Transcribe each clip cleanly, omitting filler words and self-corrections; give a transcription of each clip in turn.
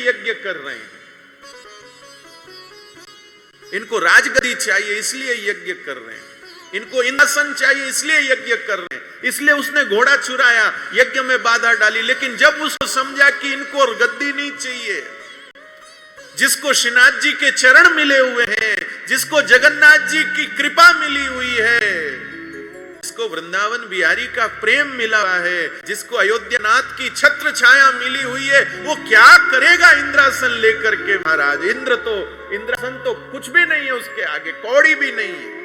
यज्ञ कर रहे हैं, इनको राजगद्दी चाहिए इसलिए यज्ञ कर रहे हैं, इनको इंद्रासन चाहिए इसलिए यज्ञ कर रहे हैं, इसलिए उसने घोड़ा चुराया, यज्ञ में बाधा डाली। लेकिन जब उसको समझा कि इनको गद्दी नहीं चाहिए, जिसको श्रीनाथ जी के चरण मिले हुए हैं, जिसको जगन्नाथ जी की कृपा मिली हुई है, जिसको वृंदावन बिहारी का प्रेम मिला है, जिसको अयोध्यानाथ की छत्र छाया मिली हुई है, वो क्या करेगा इंद्रासन लेकर के महाराज। इंद्रासन तो कुछ भी नहीं है उसके आगे, कौड़ी भी नहीं है।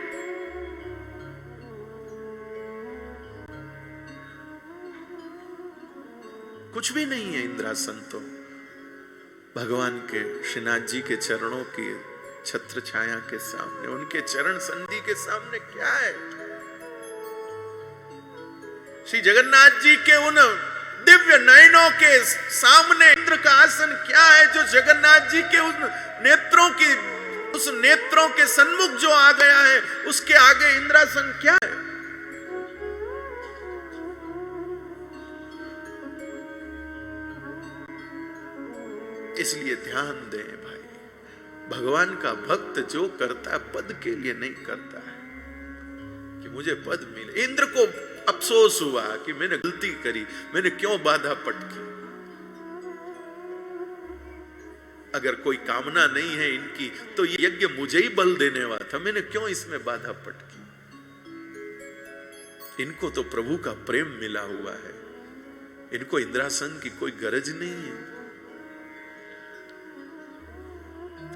कुछ भी नहीं है इंद्रासन तो भगवान के श्रीनाथ जी के चरणों की छत्र छाया के सामने, उनके चरण संधि के सामने क्या है। श्री जगन्नाथ जी के उन दिव्य नयनों के सामने इंद्र का आसन क्या है, जो जगन्नाथ जी के उस नेत्रों के सन्मुख जो आ गया है, उसके आगे इंद्रासन क्या है। इसलिए ध्यान दें भाई, भगवान का भक्त जो करता है पद के लिए नहीं करता है कि मुझे पद मिले। इंद्र को अफसोस हुआ कि मैंने गलती करी, मैंने क्यों बाधा पटकी। अगर कोई कामना नहीं है इनकी तो ये यज्ञ मुझे ही बल देने वाला था, मैंने क्यों इसमें बाधा पटकी। इनको तो प्रभु का प्रेम मिला हुआ है, इनको इंद्रासन की कोई गरज नहीं है।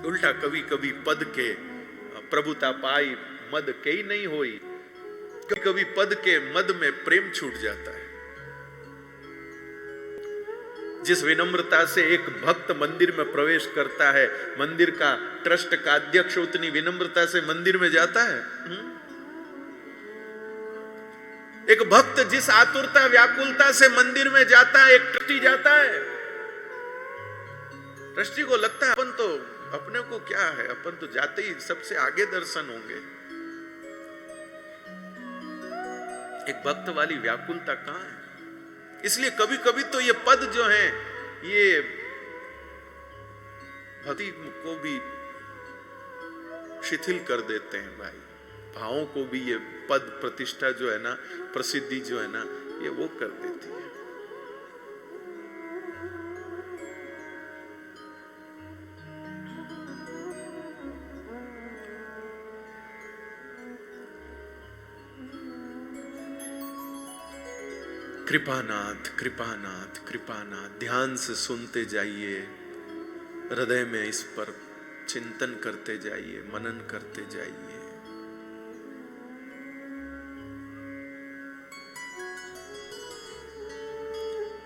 उल्टा कभी कभी पद के प्रभुता पाई मद के ही नहीं होई, कभी कभी पद के मद में प्रेम छूट जाता है। जिस विनम्रता से एक भक्त मंदिर में प्रवेश करता है, मंदिर का ट्रस्ट का अध्यक्ष उतनी विनम्रता से मंदिर में जाता है। एक भक्त जिस आतुरता व्याकुलता से मंदिर में जाता है, एक ट्रस्टी जाता है। ट्रस्टी को लगता है अपन तो, अपने को क्या है, अपन तो जाते ही सबसे आगे दर्शन होंगे। एक भक्त वाली व्याकुलता कहां है। इसलिए कभी कभी तो ये पद जो है ये भक्ति को भी शिथिल कर देते हैं भाई, भावों को भी ये पद प्रतिष्ठा जो है ना, प्रसिद्धि जो है ना, ये वो कर देती है। कृपानाथ कृपानाथ कृपानाथ, ध्यान से सुनते जाइए, हृदय में इस पर चिंतन करते जाइए, मनन करते जाइए।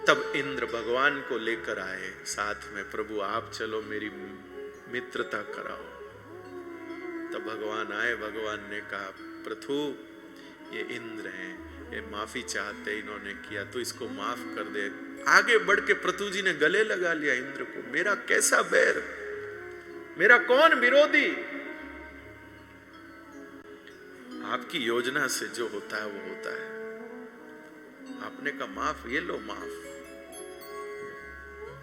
तब इंद्र भगवान को लेकर आए साथ में, प्रभु आप चलो मेरी मित्रता कराओ। तब भगवान आए, भगवान ने कहा पृथु ये इंद्र हैं, ये माफी चाहते इन्होंने किया तो इसको माफ कर दे। आगे बढ़ के पृथु जी ने गले लगा लिया इंद्र को, मेरा कैसा बैर, मेरा कौन विरोधी। आपकी योजना से जो होता है वो होता है। आपने कहा माफ, ये लो माफ,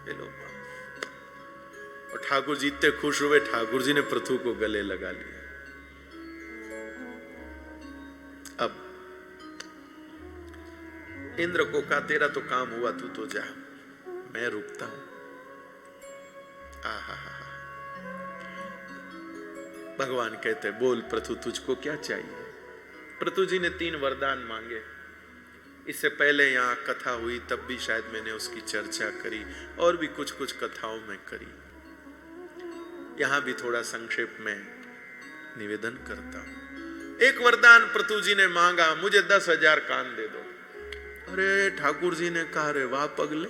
ये लो माफ। और ठाकुर जी इतने खुश हुए, ठाकुर जी ने पृथु को गले लगा लिया। अब इंद्र को कहा तेरा तो काम हुआ, तू तो जा, मैं रुकता हूं। भगवान कहते बोल पृथु तुझको क्या चाहिए। पृथु जी ने 3 वरदान मांगे। इससे पहले यहाँ कथा हुई तब भी शायद मैंने उसकी चर्चा करी, और भी कुछ कुछ कथाओं में करी। यहां भी थोड़ा संक्षेप में निवेदन करता हूं। एक वरदान पृथु जी ने मांगा, मुझे 10,000 कान दे दो। अरे ठाकुर जी ने कहा रे वाह पगले,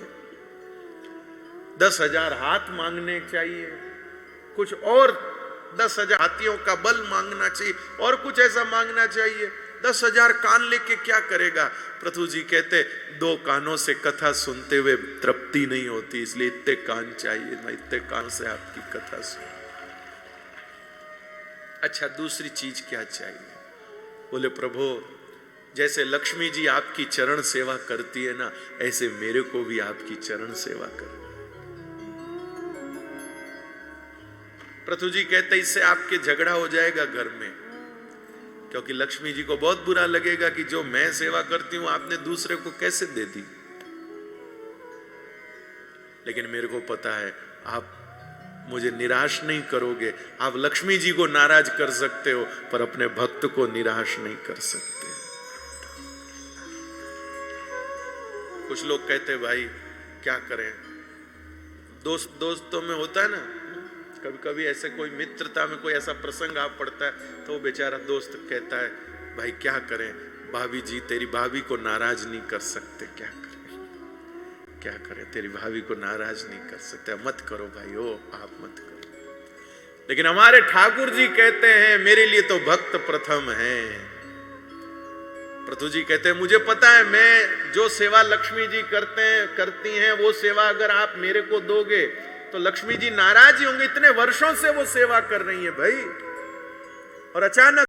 10,000 हाथ मांगने चाहिए, कुछ और 10,000 हाथियों का बल मांगना चाहिए, और कुछ ऐसा मांगना चाहिए। 10,000 कान लेके क्या करेगा। पृथु जी कहते 2 कानों से कथा सुनते हुए तृप्ति नहीं होती, इसलिए इतने कान चाहिए, मैं इतने कान से आपकी कथा सुन। अच्छा दूसरी चीज क्या चाहिए। बोले प्रभु जैसे लक्ष्मी जी आपकी चरण सेवा करती है ना, ऐसे मेरे को भी आपकी चरण सेवा कर। पृथु जी कहते इससे आपके झगड़ा हो जाएगा घर में, क्योंकि लक्ष्मी जी को बहुत बुरा लगेगा कि जो मैं सेवा करती हूं आपने दूसरे को कैसे दे दी। लेकिन मेरे को पता है आप मुझे निराश नहीं करोगे। आप लक्ष्मी जी को नाराज कर सकते हो पर अपने भक्त को निराश नहीं कर सकते। कुछ लोग कहते भाई क्या करें, दोस्तों में होता है ना, कभी कभी ऐसे कोई मित्रता में कोई ऐसा प्रसंग आप पड़ता है तो वो बेचारा दोस्त कहता है भाई क्या करें, भाभी जी तेरी भाभी को नाराज नहीं कर सकते, क्या करें तेरी भाभी को नाराज नहीं कर सकते, मत करो भाई, ओ आप मत करो। लेकिन हमारे ठाकुर जी कहते हैं मेरे लिए तो भक्त प्रथम है। पृथु जी कहते हैं मुझे पता है मैं जो सेवा लक्ष्मी जी करती हैं वो सेवा अगर आप मेरे को दोगे तो लक्ष्मी जी नाराज ही होंगे, इतने वर्षों से वो सेवा कर रही है भाई। और अचानक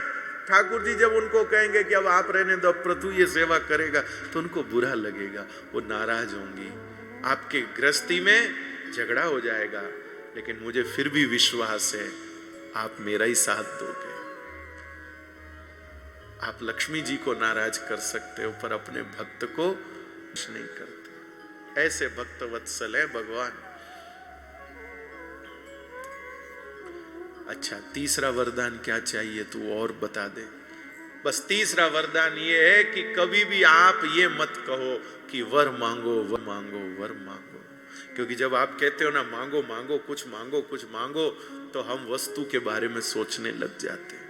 ठाकुर जी जब उनको कहेंगे कि अब आप रहने दो, पृथु ये सेवा करेगा, तो उनको बुरा लगेगा, वो नाराज होंगी, आपके गृहस्थी में झगड़ा हो जाएगा। लेकिन मुझे फिर भी विश्वास है आप मेरा ही साथ दोगे। आप लक्ष्मी जी को नाराज कर सकते हो पर अपने भक्त को कुछ नहीं करते। ऐसे भक्त वत्सल है भगवान। अच्छा, तीसरा वरदान क्या चाहिए तू और बता दे। बस तीसरा वरदान ये है कि कभी भी आप ये मत कहो कि वर मांगो वर मांगो वर मांगो, क्योंकि जब आप कहते हो ना मांगो मांगो कुछ मांगो तो हम वस्तु के बारे में सोचने लग जाते हैं।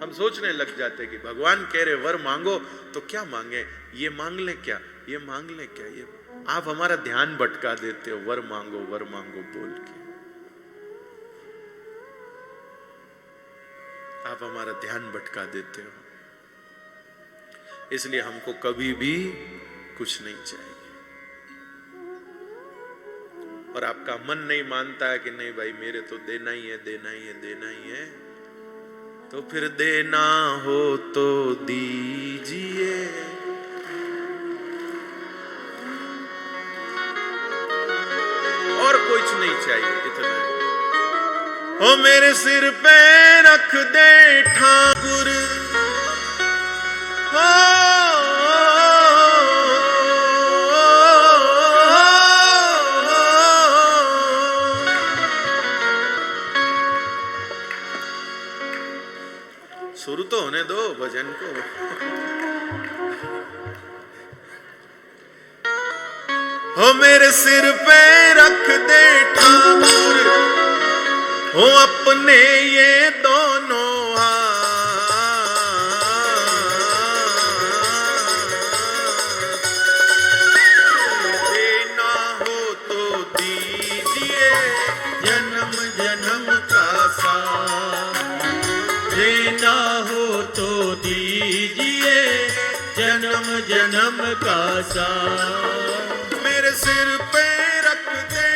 हम सोचने लग जाते हैं कि भगवान कह रहे वर मांगो तो क्या मांगे, ये मांग ले क्या, ये मांग ले क्या, ये आप हमारा ध्यान भटका देते हो वर मांगो बोल के। आप हमारा ध्यान भटका देते हो, इसलिए हमको कभी भी कुछ नहीं चाहिए। और आपका मन नहीं मानता है कि नहीं भाई मेरे तो देना ही है, तो फिर देना हो तो दीजिए। और कुछ नहीं चाहिए, इतना है। ओ मेरे सिर पे रख दे ठाकुर, शुरू तो होने दो भजन को। हो मेरे सिर पे रख दे ठाकुर, हो अपने ये दोनों हाथ, देना हो तो दीजिए जन्म जन्म का साथ, देना हो तो दीजिए जन्म जन्म का साथ। मेरे सिर पे रख दे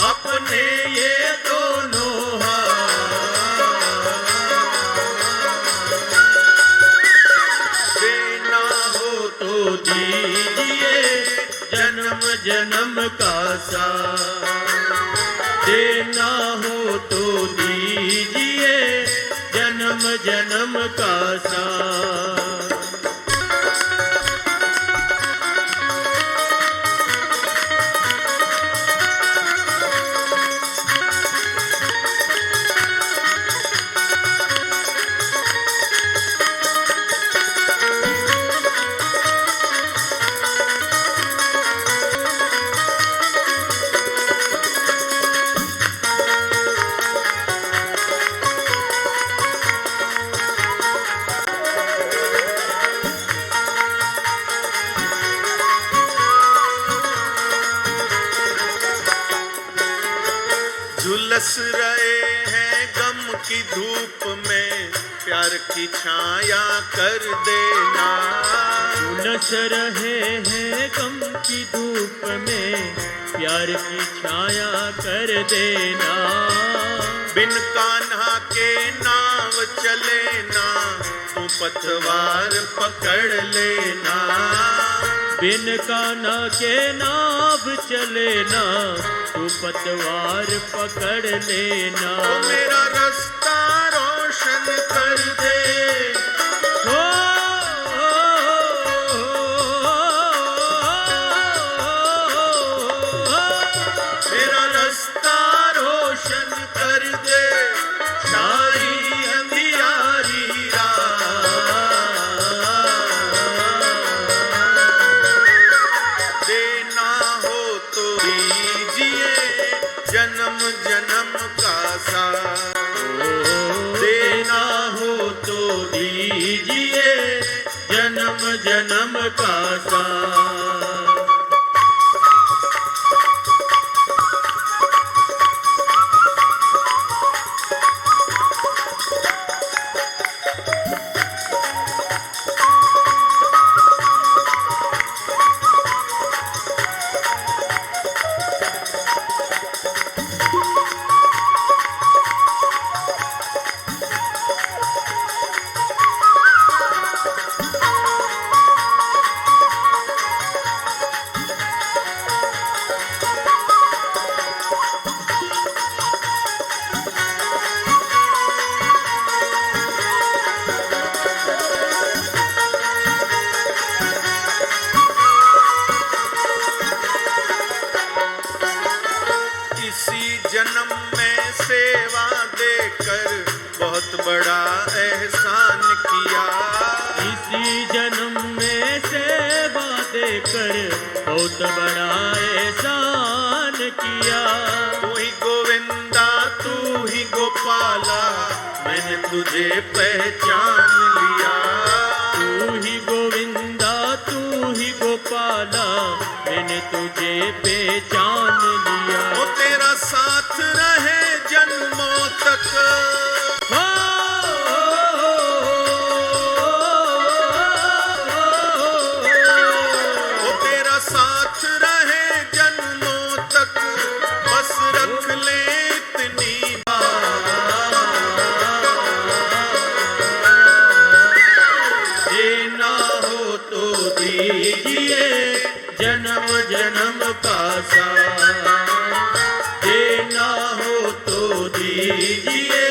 अपने ये दोनों देना हो तो दीजिए जन्म जन्म का साथ, देना हो तो दीजिए जन्म जन्म का साथ। झुलस रहे हैं गम की धूप में, प्यार की छाया कर देना। झुलस रहे हैं गम की धूप में, प्यार की छाया कर देना। बिन कान्हा के नाव चले ना, तू पतवार पकड़ लेना। बिन कान्हा के नाव चले ना, तू पतवार पकड़ लेना। ओ मेरा रास्ता रोशन कर दे, हो मेरा रास्ता रोशन कर दे, सारी अंधियारी रात। देना हो तो दीजिए जन्म जन्म का साथ, देना हो तो दीजिए जन्म जन्म का साथ। जन्म में सेवा देकर बहुत बड़ा एहसान किया। इसी जन्म में सेवा देकर बहुत बड़ा एहसान किया। तू ही गोविंदा तू ही गोपाला, मैंने तुझे पहचान लिया। तू ही गोविंदा तू ही गोपाला, मैंने तुझे पहचान लिया। वो तेरा साथ रहे जन्मों तक, वो तेरा साथ रहे जन्मों तक, बस रख ले इतनी बात। देना हो तो दीजिए जन्म जन्म का साथ। देना हो तो दीजिए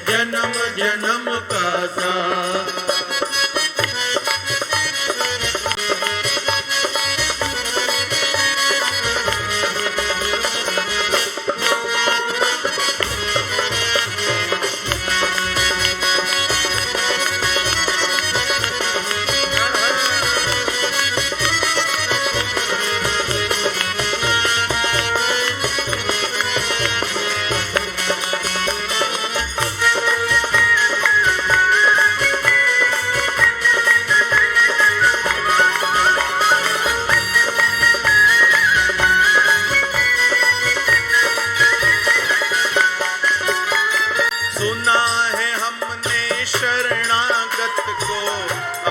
जन्म जन्म का साथ। सुना है हमने शरणागत को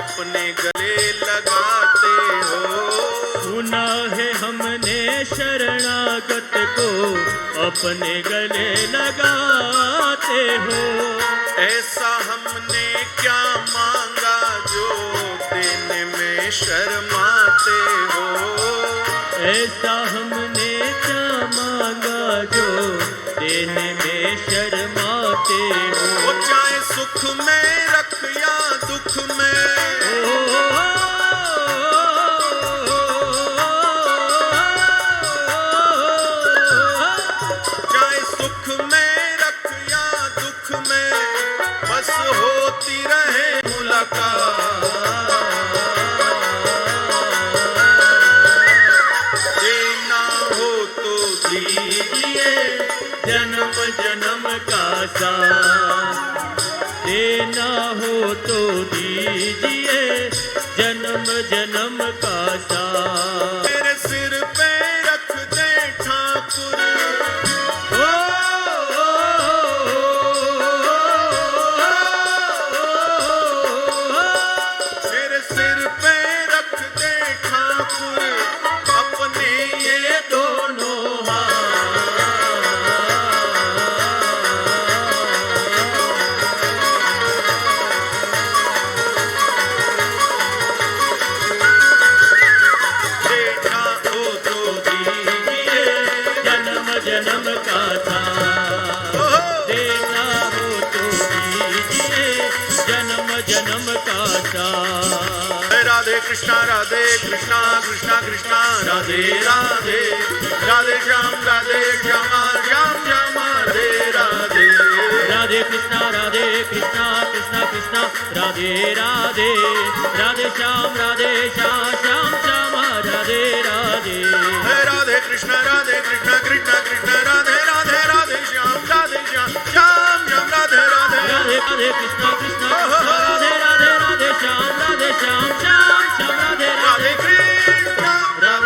अपने गले लगाते हो। सुना है हमने शरणागत को अपने गले लगाते हो। ऐसा हमने क्या मांगा जो देने में शर्माते हो। ऐसा हमने क्या मांगा जो देने में शर्माते हो। वो चाहे सुख में रख या दुख में, चाहे सुख में रख या दुख में, बस होती रहे मुलाकात। देना हो तो दीजिए जन्म जन्म का साथ। देना हो तो दीजिए जन्म जन्म का साथ। मेरे सिर पे रख दे ठाकुर, मेरे सिर पे रख दे ठाकुर अपने ये दोनों हाथ। कृष्णा राधे कृष्णा कृष्णा कृष्णा राधे राधे राधे श्याम श्यामा श्याम श्याम राधे राधे राधे कृष्णा कृष्णा कृष्णा राधे राधे राधे श्याम श्याम श्याम राधे राधे राधे कृष्णा कृष्णा कृष्णा राधे राधे राधे श्याम श्याम श्याम राधे राधे राधे राधे कृष्णा कृष्णा राधे राधे राधे श्याम श्याम श्याम राधे राधे कृष्णा कृष्णा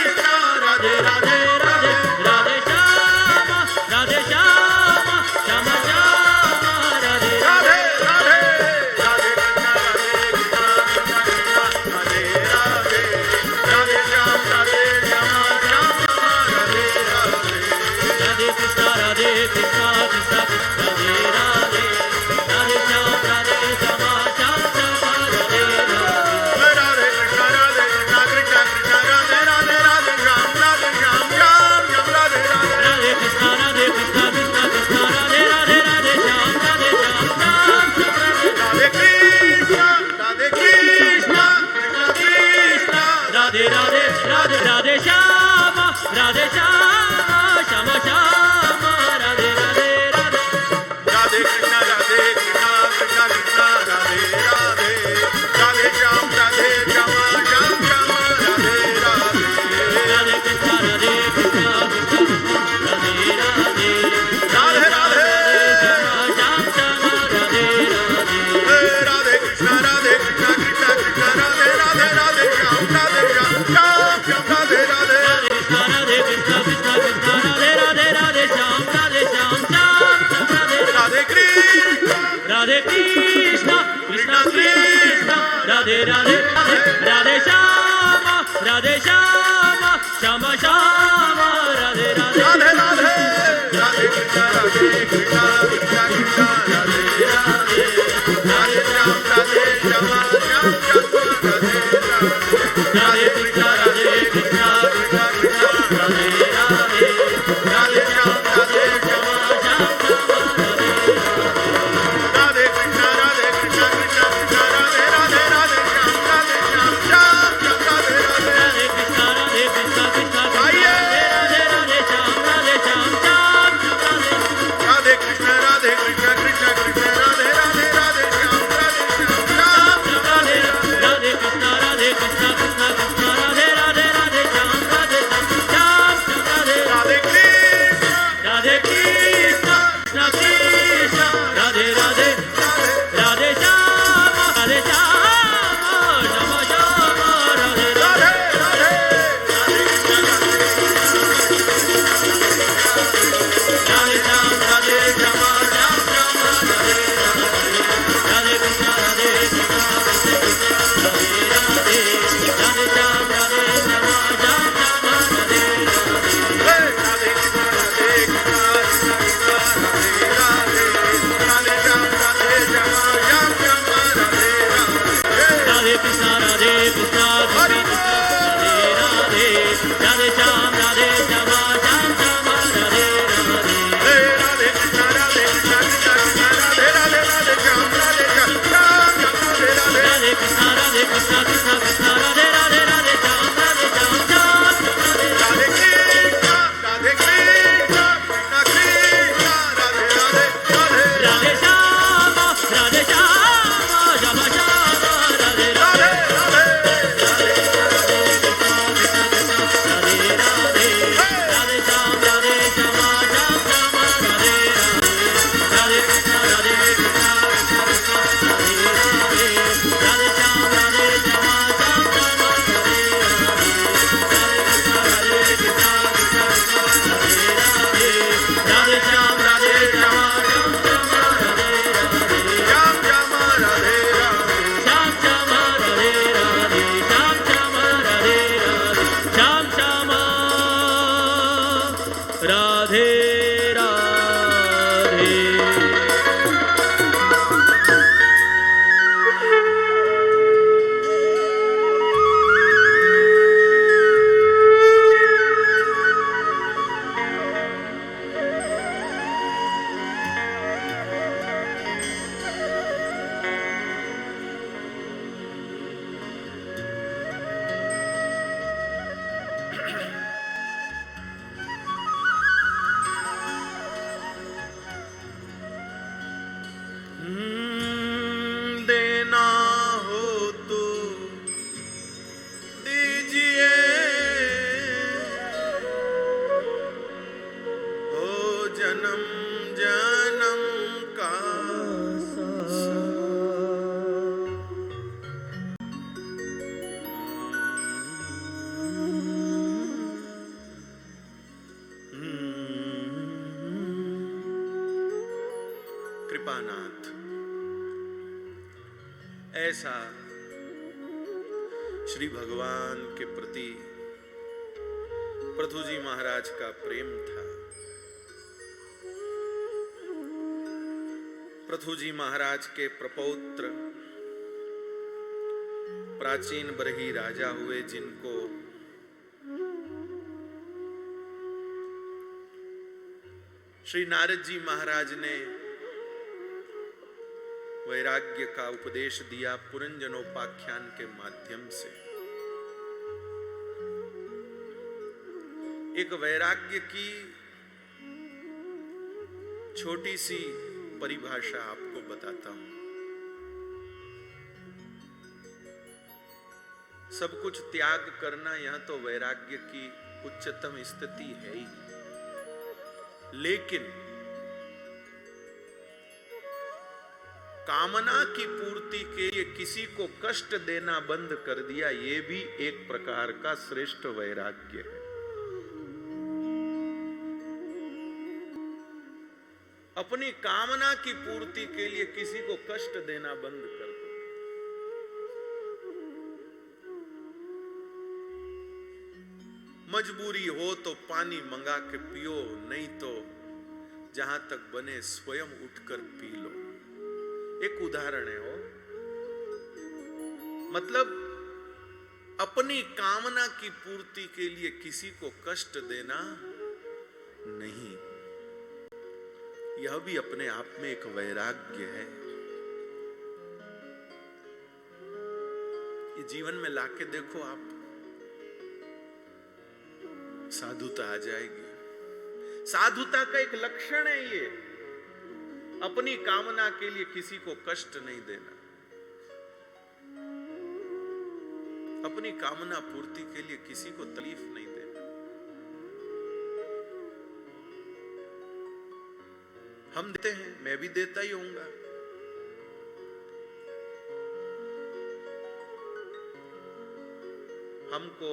कृष्णा राधे राधे राधे राधे श्याम श्याम श्याम राधे राधे राधे राधे कृष्णा राधे राधे राधे श्याम श्याम राधे राधे जन्म का कृपानाथ, ऐसा श्री भगवान के प्रति पृथु जी महाराज का प्रेम था। पृथु जी महाराज के प्रपौत्र प्राचीन बरही राजा हुए, जिनको श्री नारद जी महाराज ने वैराग्य का उपदेश दिया पुरंजनोपाख्यान के माध्यम से। एक वैराग्य की छोटी सी परिभाषा आपको बताता हूं। सब कुछ त्याग करना, यह तो वैराग्य की उच्चतम स्थिति है ही, लेकिन कामना की पूर्ति के लिए किसी को कष्ट देना बंद कर दिया, यह भी एक प्रकार का श्रेष्ठ वैराग्य है। अपनी कामना की पूर्ति के लिए किसी को कष्ट देना बंद कर दो। मजबूरी हो तो पानी मंगा के पियो, नहीं तो जहां तक बने स्वयं उठकर पी लो। एक उदाहरण है वो, मतलब अपनी कामना की पूर्ति के लिए किसी को कष्ट देना नहीं, यह भी अपने आप में एक वैराग्य है। ये जीवन में लाके देखो आप, साधुता आ जाएगी। साधुता का एक लक्षण है ये, अपनी कामना के लिए किसी को कष्ट नहीं देना, अपनी कामना पूर्ति के लिए किसी को तकलीफ नहीं देना। हम देते हैं, मैं भी देता ही होऊंगा। हमको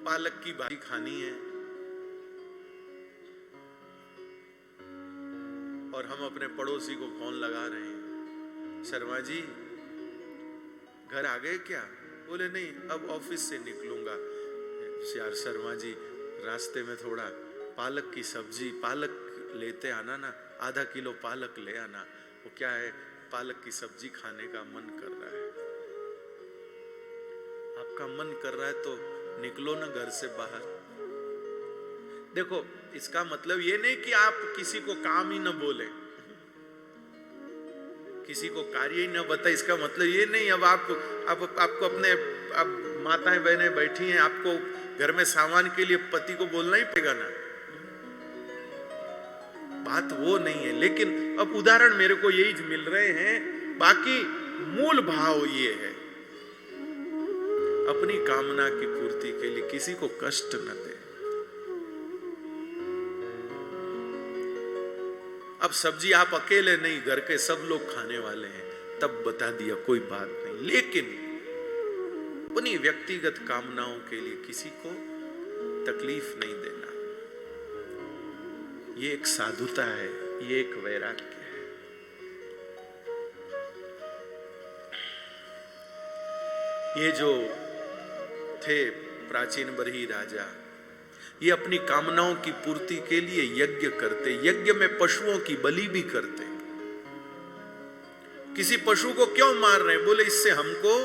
पालक की भाजी खानी है और हम अपने पड़ोसी को फोन लगा रहे हैं, शर्मा जी घर आ गए क्या? बोले नहीं, अब ऑफिस से निकलूंगा। यार शर्मा जी, रास्ते में थोड़ा पालक की सब्जी, पालक लेते आना ना, आधा किलो पालक ले आना। वो क्या है, पालक की सब्जी खाने का मन कर रहा है। आपका मन कर रहा है तो निकलो ना घर से बाहर। देखो, इसका मतलब ये नहीं कि आप किसी को काम ही न बोले, किसी को कार्य ही न बताए। इसका मतलब ये नहीं, अब आपको अपने, अब माताएं बहनें बैठी हैं, आपको घर में सामान के लिए पति को बोलना ही पड़ेगा ना। बात वो नहीं है, लेकिन अब उदाहरण मेरे को यही मिल रहे हैं। बाकी मूल भाव ये है, अपनी कामना की पूर्ति के लिए किसी को कष्ट न दे। अब सब्जी आप अकेले नहीं, घर के सब लोग खाने वाले हैं, तब बता दिया, कोई बात नहीं। लेकिन अपनी व्यक्तिगत कामनाओं के लिए किसी को तकलीफ नहीं देना, ये एक साधुता है, ये एक वैराग्य है। ये जो थे प्राचीन बरही राजा, ये अपनी कामनाओं की पूर्ति के लिए यज्ञ करते, यज्ञ में पशुओं की बलि भी करते। किसी पशु को क्यों मार रहे हैं? बोले इससे हमको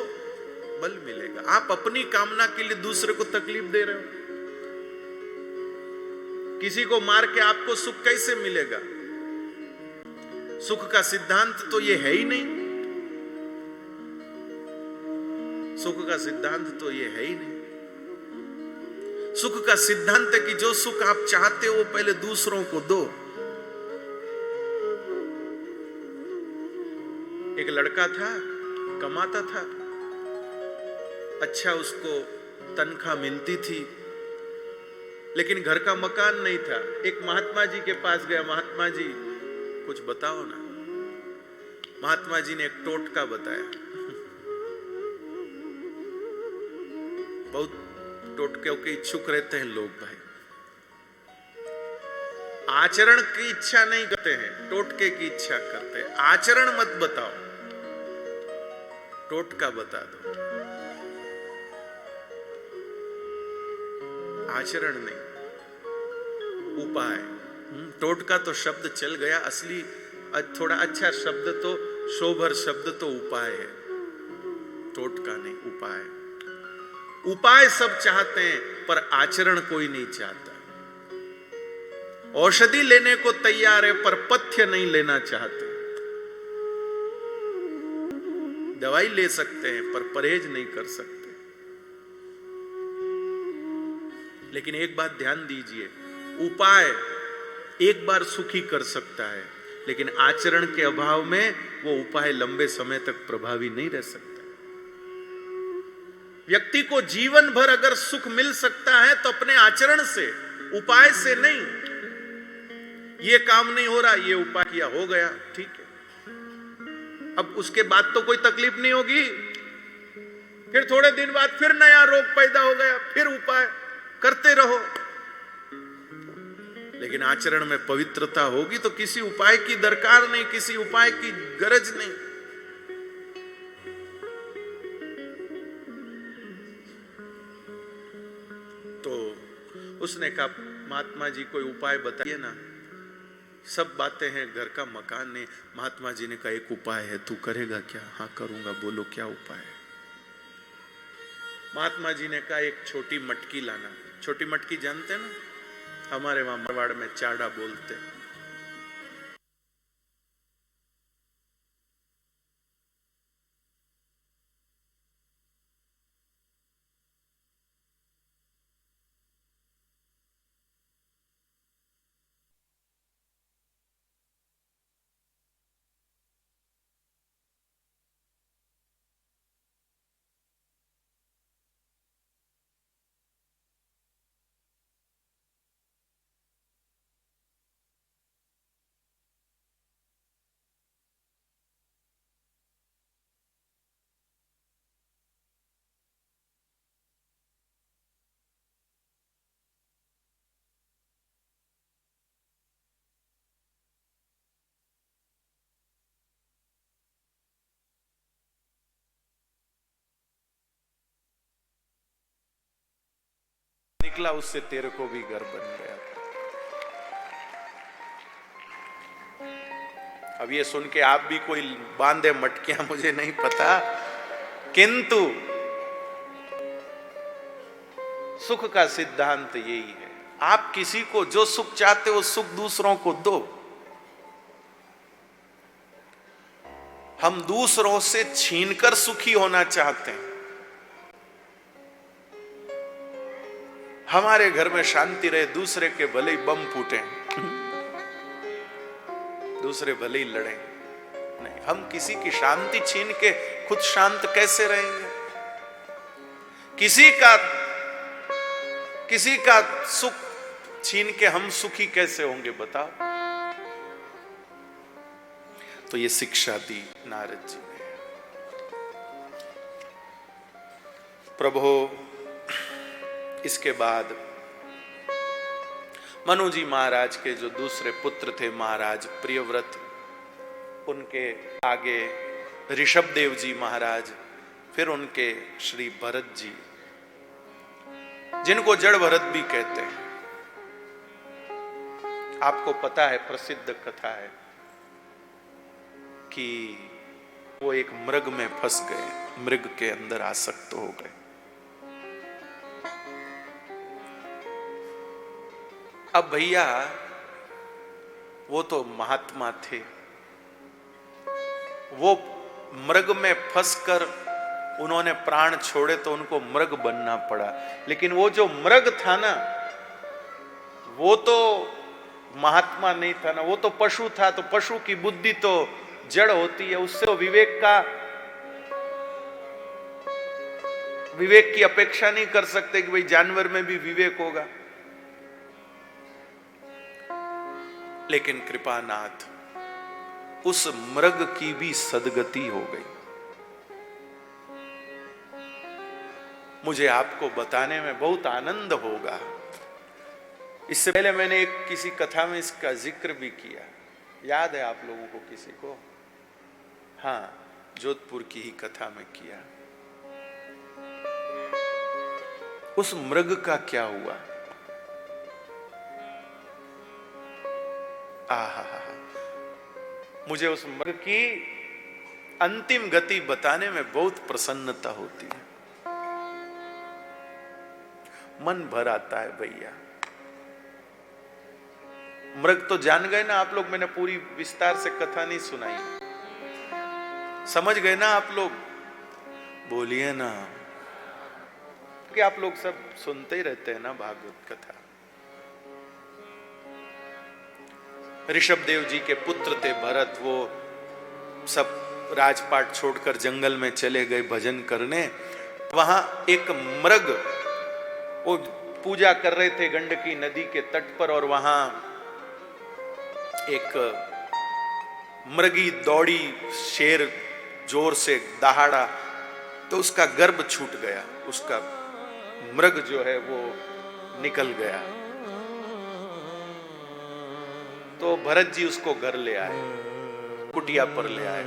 बल मिलेगा। आप अपनी कामना के लिए दूसरे को तकलीफ दे रहे हो। किसी को मार के आपको सुख कैसे मिलेगा? सुख का सिद्धांत तो ये है ही नहीं, सुख का सिद्धांत तो ये है ही नहीं। सुख का सिद्धांत है कि जो सुख आप चाहते हो वो पहले दूसरों को दो। एक लड़का था, कमाता था, अच्छा उसको तनख्वाह मिलती थी, लेकिन घर का मकान नहीं था। एक महात्मा जी के पास गया, महात्मा जी कुछ बताओ ना। महात्मा जी ने एक टोटका बताया। बहुत टोटके के इच्छुक रहते हैं लोग भाई, आचरण की इच्छा नहीं करते हैं, टोटके की इच्छा करते हैं। आचरण मत बताओ, टोटका बता दो, आचरण नहीं, उपाय। टोटका तो शब्द चल गया, असली थोड़ा अच्छा शब्द तो, शोभर शब्द तो उपाय है, टोटका नहीं, उपाय। उपाय सब चाहते हैं पर आचरण कोई नहीं चाहता। औषधि लेने को तैयार है पर पथ्य नहीं लेना चाहते। दवाई ले सकते हैं पर परहेज नहीं कर सकते। लेकिन एक बात ध्यान दीजिए, उपाय एक बार सुखी कर सकता है, लेकिन आचरण के अभाव में वो उपाय लंबे समय तक प्रभावी नहीं रह सकता। व्यक्ति को जीवन भर अगर सुख मिल सकता है तो अपने आचरण से, उपाय से नहीं। ये काम नहीं हो रहा, ये उपाय किया, हो गया, ठीक है, अब उसके बाद तो कोई तकलीफ नहीं होगी। फिर थोड़े दिन बाद फिर नया रोग पैदा हो गया, फिर उपाय करते रहो। लेकिन आचरण में पवित्रता होगी तो किसी उपाय की दरकार नहीं, किसी उपाय की गरज नहीं। तो उसने कहा, महात्मा जी कोई उपाय बताइए ना। सब बातें हैं, घर का मकान नहीं। महात्मा जी ने कहा एक उपाय है, तू करेगा क्या? हाँ करूंगा, बोलो क्या उपाय है? महात्मा जी ने कहा एक छोटी मटकी लाना। छोटी मटकी जानते ना, हमारे वहां मारवाड़ में चाड़ा बोलते। निकला उससे तेरे को भी घर बन गया। अब ये सुन के आप भी कोई बांधे मटकियां, मुझे नहीं पता, किंतु सुख का सिद्धांत यही है। आप किसी को जो सुख चाहते हो, सुख दूसरों को दो। हम दूसरों से छीनकर सुखी होना चाहते हैं। हमारे घर में शांति रहे, दूसरे के भले ही बम फूटे, दूसरे भले ही लड़े, नहीं, हम किसी की शांति छीन के खुद शांत कैसे रहेंगे? किसी का सुख छीन के हम सुखी कैसे होंगे बताओ? तो ये शिक्षा दी नारद जी ने। प्रभु इसके बाद मनु जी महाराज के जो दूसरे पुत्र थे, महाराज प्रियव्रत, उनके आगे ऋषभदेव जी महाराज, फिर उनके श्री भरत जी, जिनको जड़ भरत भी कहते हैं। आपको पता है, प्रसिद्ध कथा है कि वो एक मृग में फंस गए, मृग के अंदर आसक्त हो गए। अब भैया वो तो महात्मा थे, वो मृग में फंसकर उन्होंने प्राण छोड़े तो उनको मृग बनना पड़ा। लेकिन वो जो मृग था ना, वो तो महात्मा नहीं था ना, वो तो पशु था। तो पशु की बुद्धि तो जड़ होती है, उससे तो विवेक की अपेक्षा नहीं कर सकते कि भाई जानवर में भी विवेक होगा। लेकिन कृपानाथ उस मृग की भी सदगति हो गई। मुझे आपको बताने में बहुत आनंद होगा। इससे पहले मैंने एक किसी कथा में इसका जिक्र भी किया, याद है आप लोगों को किसी को? हाँ, जोधपुर की ही कथा में किया। उस मृग का क्या हुआ? आहा, मुझे उस मृग की अंतिम गति बताने में बहुत प्रसन्नता होती है, मन भर आता है भैया। मृग तो जान गए ना आप लोग, मैंने पूरी विस्तार से कथा नहीं सुनाई, समझ गए ना आप लोग? बोलिए ना, कि आप लोग सब सुनते ही रहते हैं ना भागवत कथा। ऋषभदेव जी के पुत्र थे भरत, वो सब राजपाट छोड़कर जंगल में चले गए भजन करने। वहां एक मृग, वो पूजा कर रहे थे गंडकी नदी के तट पर, और वहां एक मृगी दौड़ी, शेर जोर से दहाड़ा तो उसका गर्भ छूट गया, उसका मृग जो है वो निकल गया। तो भरत जी उसको घर ले आए, कुटिया पर ले आए।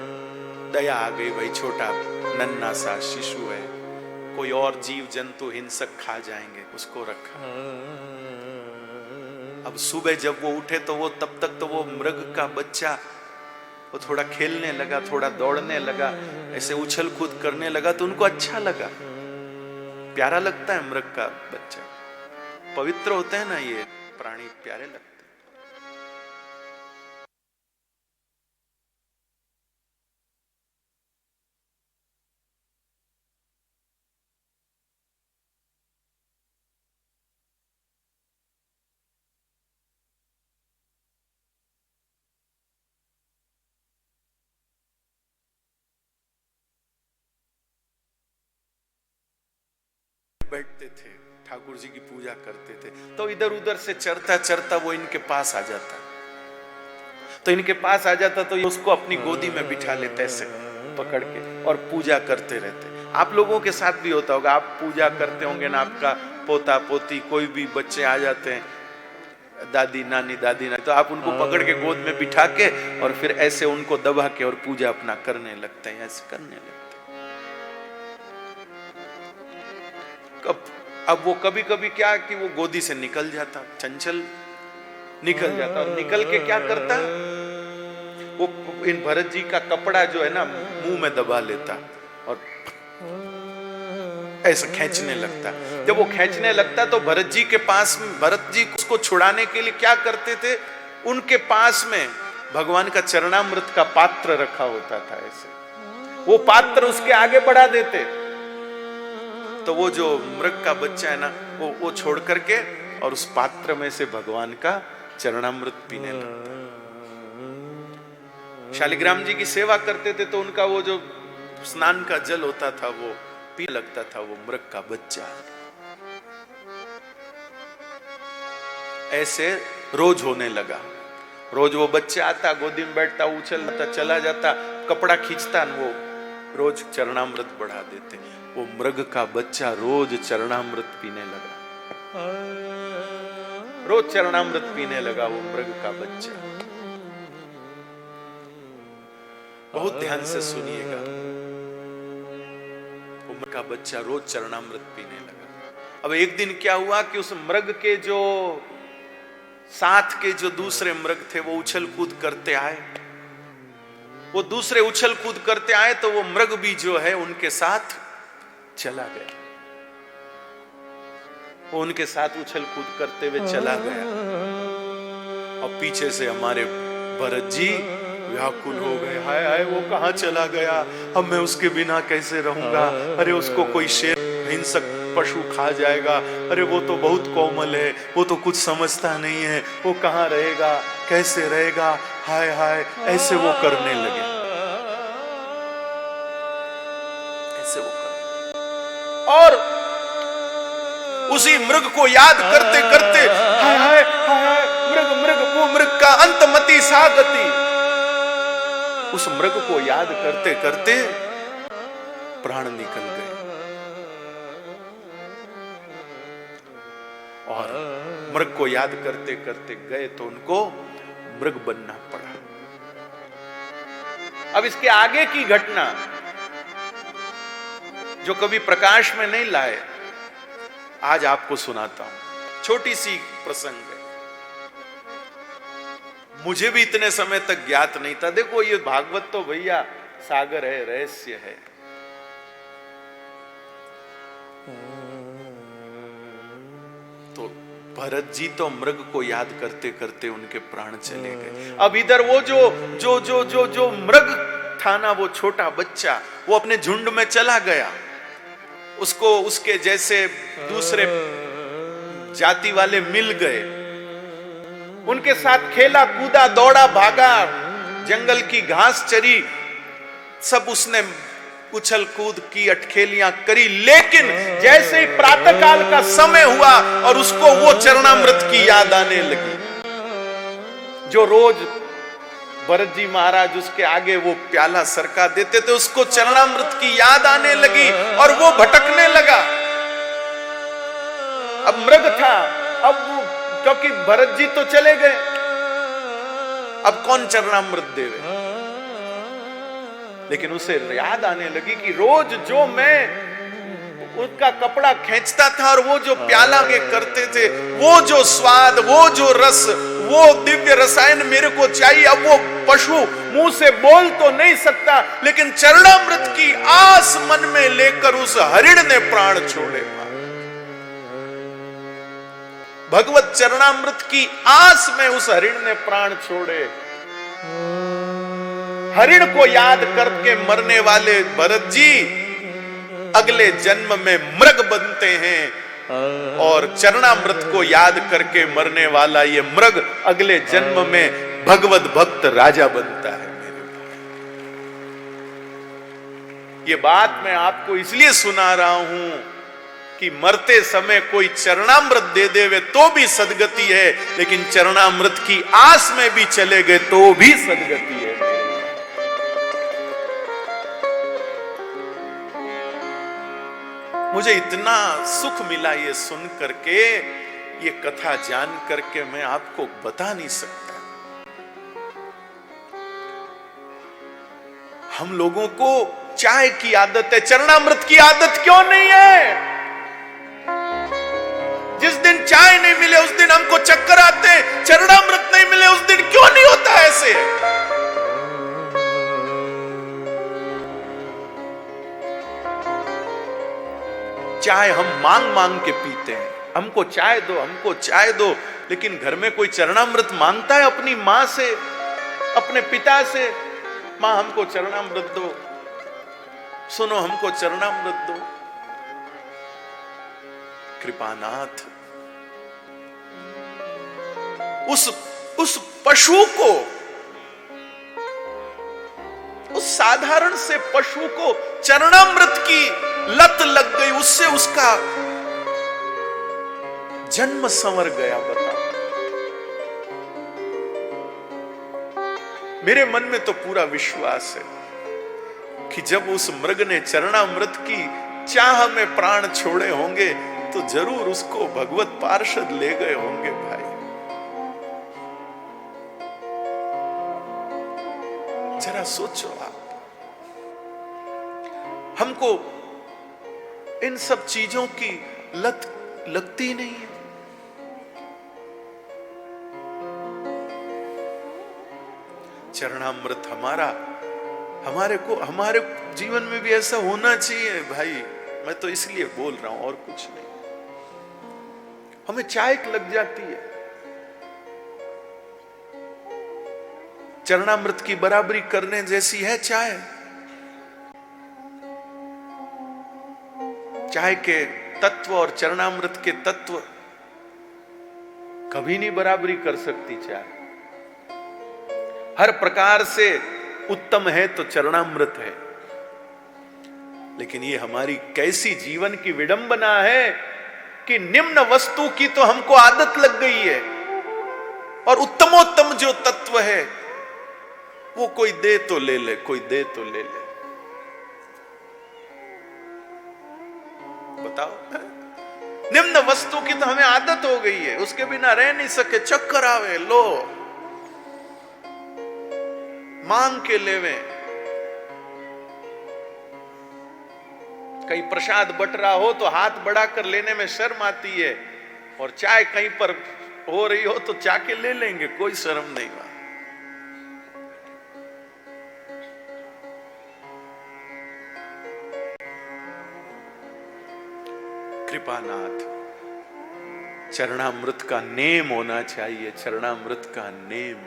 दया आ गई, भाई छोटा नन्हा सा शिशु है, कोई और जीव जंतु हिंसक खा जाएंगे, उसको रखा। अब सुबह जब वो उठे तो वो तब तक तो वो मृग का बच्चा वो थोड़ा खेलने लगा, थोड़ा दौड़ने लगा, ऐसे उछल कूद करने लगा, तो उनको अच्छा लगा। प्यारा लगता है मृग का बच्चा, पवित्र होते हैं ना ये प्राणी, प्यारे लगते हैं। बैठते थे, ठाकुर जी की पूजा करते थे, तो इधर उधर से चरता चरता वो इनके पास आ जाता, तो इनके पास आ जाता तो ये उसको अपनी गोदी में बिठा लेते ऐसे पकड़ के, और पूजा करते रहते। आप लोगों के साथ भी होता होगा, आप पूजा करते होंगे ना, आपका पोता पोती कोई भी बच्चे आ जाते हैं, दादी नानी दादी नानी, तो आप उनको पकड़ के गोद में बिठा के और फिर ऐसे उनको दबा के और पूजा अपना करने लगते हैं, ऐसे करने लगते हैं। अब वो कभी कभी क्या कि वो गोदी से निकल जाता, चंचल निकल जाता, और निकल के क्या करता, वो इन भरत जी का कपड़ा जो है ना मुंह में दबा लेता और ऐसा खींचने लगता। जब वो खींचने लगता तो भरत जी के पास में, भरत जी उसको छुड़ाने के लिए क्या करते थे, उनके पास में भगवान का चरणामृत का पात्र रखा होता था, ऐसे वो पात्र उसके आगे बढ़ा देते, तो वो जो मृग का बच्चा है ना वो छोड़ करके और उस पात्र में से भगवान का चरणामृत पीने लगता। शालिग्राम जी की सेवा करते थे तो उनका वो जो स्नान का जल होता था वो पीने लगता था वो मृग का बच्चा। ऐसे रोज होने लगा। रोज वो बच्चा आता, गोदी में बैठता, उछलता, चला जाता, कपड़ा खींचता, वो रोज चरणामृत बढ़ा देते। वो मृग का बच्चा रोज चरणामृत पीने लगा, रोज चरणामृत पीने लगा वो मृग का बच्चा। बहुत ध्यान से सुनिएगा, वो मृग का बच्चा रोज चरणामृत पीने लगा। अब एक दिन क्या हुआ कि उस मृग के जो साथ के जो दूसरे मृग थे वो उछल कूद करते आए, वो दूसरे उछल कूद करते आए तो वो मृग भी जो है उनके साथ चला गया, वो उनके साथ उछल कूद करते हुए चला गया। और पीछे से हमारे भरत जी व्याकुल हो गए, हाय हाय वो कहां चला गया, अब मैं उसके बिना कैसे रहूंगा, अरे उसको कोई शेर हिंसक पशु खा जाएगा, अरे वो तो बहुत कोमल है, वो तो कुछ समझता नहीं है, वो कहां रहेगा, कैसे रहेगा, हाय हाय, ऐसे वो करने लगे, ऐसे वो करने। और उसी मृग को याद करते करते हाय हाय हाय, मृग मृग, वो मृग का अंत था गति। उस मृग को याद करते करते प्राण निकल गए और मृग को याद करते करते गए तो उनको मृग बनना पड़ा। अब इसके आगे की घटना जो कभी प्रकाश में नहीं लाए, आज आपको सुनाता हूं। छोटी सी प्रसंग है, मुझे भी इतने समय तक ज्ञात नहीं था। देखो ये भागवत तो भैया सागर है, रहस्य है। तो भरत जी तो मृग को याद करते करते उनके प्राण चले गए। अब इधर वो जो मृग था ना, वो छोटा बच्चा, वो अपने झुंड में चला गया। उसको उसके जैसे दूसरे जाति वाले मिल गए, उनके साथ खेला कूदा, दौड़ा भागा, जंगल की घास चरी, सब उसने उछल कूद की, अटखेलियां करी। लेकिन जैसे ही प्रातः काल का समय हुआ और उसको वो चरणामृत की याद आने लगी, जो रोज भरत जी महाराज उसके आगे वो प्याला सरका देते थे, उसको चरणामृत की याद आने लगी और वो भटकने लगा। अब मृग था, अब वो, क्योंकि भरत जी तो चले गए, अब कौन चरणामृत देवे। लेकिन उसे याद आने लगी कि रोज जो मैं उसका कपड़ा खींचता था और वो जो प्याला के करते थे, वो जो स्वाद, वो जो रस, वो दिव्य रसायन मेरे को चाहिए। अब वो पशु मुंह से बोल तो नहीं सकता, लेकिन चरणामृत की आस मन में लेकर उस हरिण ने प्राण छोड़े। भगवत चरणामृत की आस में उस हरिण ने प्राण छोड़े। हरिण को याद करके मरने वाले भरत जी अगले जन्म में मृग बनते हैं और चरणामृत को याद करके मरने वाला ये मृग अगले जन्म में भगवत भक्त राजा बनता है। ये बात मैं आपको इसलिए सुना रहा हूं कि मरते समय कोई चरणामृत दे देवे तो भी सदगति है, लेकिन चरणामृत की आस में भी चले गए तो भी सदगति है। मुझे इतना सुख मिला ये सुन करके, ये कथा जान करके, मैं आपको बता नहीं सकता। हम लोगों को चाय की आदत है, चरणामृत की आदत क्यों नहीं है? जिस दिन चाय नहीं मिले उस दिन हमको चक्कर आते हैं, चरणामृत नहीं मिले उस दिन क्यों नहीं होता ऐसे? चाय हम मांग मांग के पीते हैं, हमको चाय दो, हमको चाय दो, लेकिन घर में कोई चरणामृत मांगता है अपनी मां से, अपने पिता से, मां हमको चरणामृत दो, सुनो हमको चरणामृत दो। कृपानाथ उस पशु को, उस साधारण से पशु को चरणामृत की लत लग गई, उससे उसका जन्म संवर गया। बता, मेरे मन में तो पूरा विश्वास है कि जब उस मृग ने चरणामृत की चाह में प्राण छोड़े होंगे तो जरूर उसको भगवत पार्षद ले गए होंगे। भाई जरा सोचो आप, हमको इन सब चीजों की लत लगती नहीं है। चरणामृत हमारे जीवन में भी ऐसा होना चाहिए भाई। मैं तो इसलिए बोल रहा हूं और कुछ नहीं। हमें चाय लग जाती है, चरणामृत की बराबरी करने जैसी है चाय। चाय के तत्व और चरणामृत के तत्व कभी नहीं बराबरी कर सकती चाय। हर प्रकार से उत्तम है तो चरणामृत है, लेकिन ये हमारी कैसी जीवन की विडंबना है कि निम्न वस्तु की तो हमको आदत लग गई है और उत्तमोत्तम जो तत्व है वो कोई दे तो ले ले, कोई दे तो ले ले। बताओ, निम्न वस्तु की तो हमें आदत हो गई है, उसके बिना रह नहीं सके, चक्कर आवे, लो मांग के लेवे। कहीं प्रसाद बट रहा हो तो हाथ बढ़ाकर लेने में शर्म आती है, और चाय कहीं पर हो रही हो तो चाके ले लेंगे, कोई शर्म नहीं हुआ। कृपानाथ, चरणामृत का नेम होना चाहिए, चरणामृत का नेम।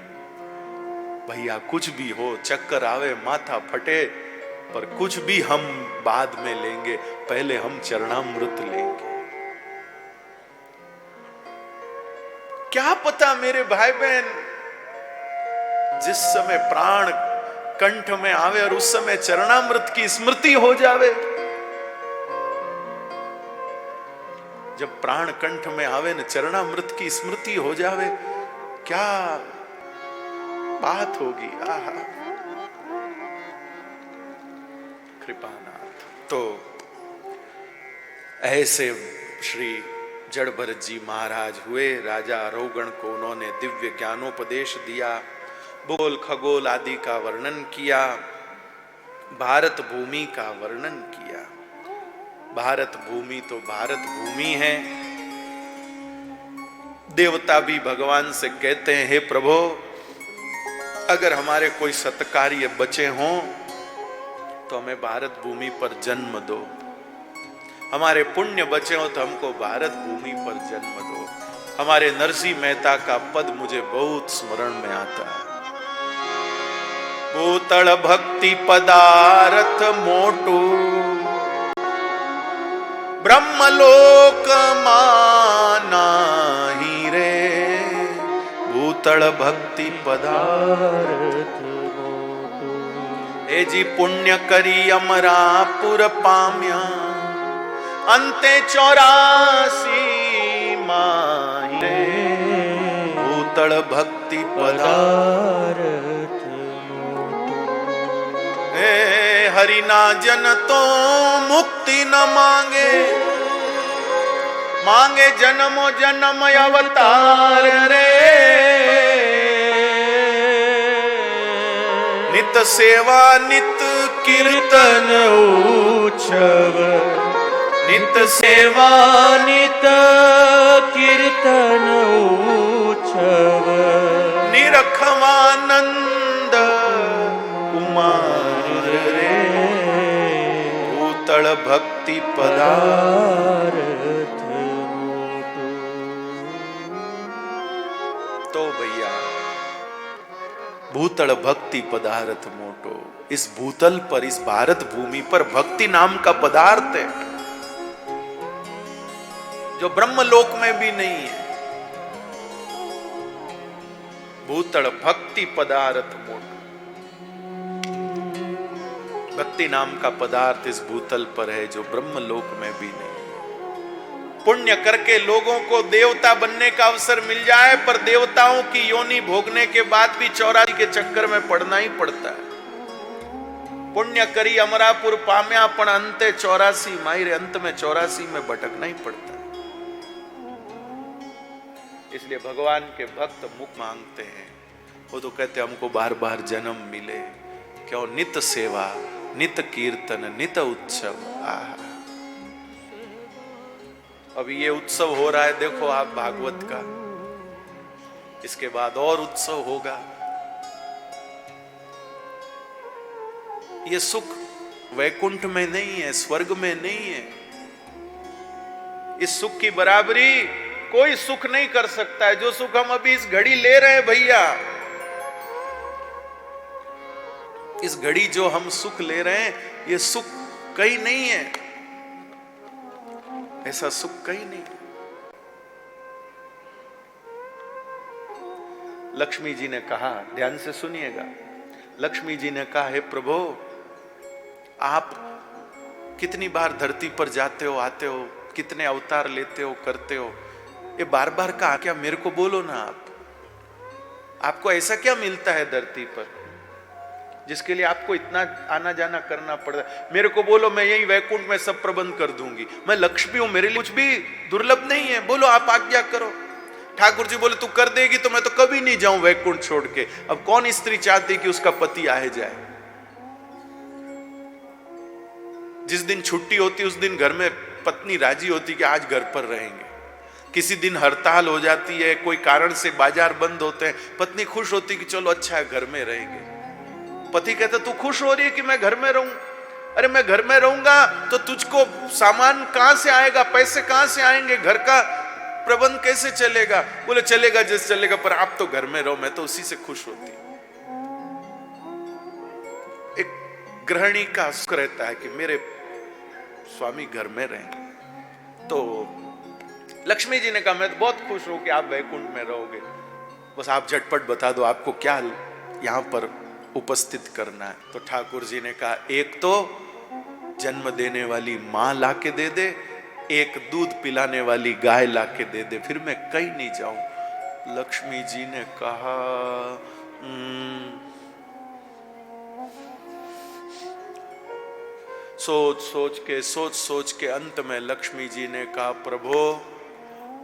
भैया कुछ भी हो, चक्कर आवे, माथा फटे, पर कुछ भी हम बाद में लेंगे, पहले हम चरणामृत लेंगे। क्या पता मेरे भाई बहन, जिस समय प्राण कंठ में आवे और उस समय चरणामृत की स्मृति हो जावे। जब प्राण कंठ में आवे न चरणामृत की स्मृति हो जावे, क्या बात होगी। आहा, कृपानाथ। तो ऐसे श्री जड़ भरत जी महाराज हुए। राजा आरोगण को उन्होंने दिव्य ज्ञानोपदेश दिया, भूगोल खगोल आदि का वर्णन किया, भारत भूमि का वर्णन किया। भारत भूमि तो भारत भूमि है। देवता भी भगवान से कहते हैं, हे प्रभु, अगर हमारे कोई सत्कार्य बचे हों तो हमें भारत भूमि पर जन्म दो, हमारे पुण्य बचे हो तो हमको भारत भूमि पर जन्म दो। हमारे नरसिंह मेहता का पद मुझे बहुत स्मरण में आता है। भूतल भक्ति पदारथ मोटू, ब्रह्मलोक मानाही रे। भूतल भक्ति पदारथ मोटू, ए जी पुण्य करी अमरापुर पाम्या, अंते 84 माही रे। भूतल भक्ति पदारथ मोटू, ए हरि ना जन तो मुक्ति न मांगे, मांगे जन्मो जन्म अवतार रे। नित सेवा नित कीर्तन उत्सव, नित सेवा नित कीर्तन उत्सव। निरखमानंद कुमार रे। भूतल भक्ति पदारथ मोटू। तो भैया, भूतल भक्ति पदार्थ मोटो, इस भूतल पर, इस भारत भूमि पर भक्ति नाम का पदार्थ है जो ब्रह्मलोक में भी नहीं है। भूतल भक्ति पदार्थ मोटो, भक्ति नाम का पदार्थ इस भूतल पर है जो ब्रह्मलोक में भी नहीं। पुण्य करके लोगों को देवता बनने का अवसर मिल जाए, पर देवताओं की योनि भोगने के बाद भी 84 के चक्कर में पड़ना ही पड़ता है। पुण्य करी अमरापुर पाम्या, पण अंते 84 मायरे, अंत में 84 में भटकना ही पड़ता है। इसलिए भगवान के भक्त मुख मांगते हैं, वो तो कहते हमको बार बार जन्म मिले। क्यों? नित सेवा, नित कीर्तन, नित उत्सव। आहा, अब ये उत्सव हो रहा है, देखो आप भागवत का, इसके बाद और उत्सव होगा। ये सुख वैकुंठ में नहीं है, स्वर्ग में नहीं है। इस सुख की बराबरी कोई सुख नहीं कर सकता है जो सुख हम अभी इस घड़ी ले रहे हैं। भैया, इस घड़ी जो हम सुख ले रहे हैं, ये सुख कहीं नहीं है, ऐसा सुख कहीं नहीं। लक्ष्मी जी ने कहा, ध्यान से सुनिएगा, लक्ष्मी जी ने कहा, हे प्रभु, आप कितनी बार धरती पर जाते हो, आते हो, कितने अवतार लेते हो, करते हो, ये बार बार कहा क्या? मेरे को बोलो ना, आप आपको ऐसा क्या मिलता है धरती पर? जिसके लिए आपको इतना आना जाना करना पड़ता है। मेरे को बोलो मैं यही वैकुंठ में सब प्रबंध कर दूंगी, मैं लक्ष्मी हूं, मेरे लिए कुछ भी दुर्लभ नहीं है, बोलो आप आज्ञा करो। ठाकुर जी बोले तू कर देगी तो मैं तो कभी नहीं जाऊं वैकुंठ छोड़ के। अब कौन स्त्री चाहती कि उसका पति आए जाए? जिस दिन छुट्टी होती उस दिन घर में पत्नी राजी होती कि आज घर पर रहेंगे। किसी दिन हड़ताल हो जाती है, कोई कारण से बाजार बंद होते हैं, पत्नी खुश होती कि चलो अच्छा है घर में रहेंगे। पति कहता तू खुश हो रही है कि मैं घर में रहूं? अरे मैं घर में रहूंगा तो तुझको सामान कहां से आएगा, पैसे कहां से आएंगे, घर का प्रबंध कैसे चलेगा? बोले चलेगा जैसे चलेगा, पर आप तो घर में रहो, मैं तो उसी से खुश होती। एक गृहिणी का सुख रहता है कि मेरे स्वामी घर में रहें। तो लक्ष्मी जी ने कहा मैं तो बहुत खुश हूं कि आप वैकुंठ में रहोगे, बस आप झटपट बता दो आपको क्या यहां पर उपस्थित करना है। तो ठाकुर जी ने कहा एक तो जन्म देने वाली मां लाके दे दे, एक दूध पिलाने वाली गाय लाके दे दे, फिर मैं कहीं नहीं जाऊं। लक्ष्मी जी ने कहा सोच सोच के अंत में लक्ष्मी जी ने कहा प्रभु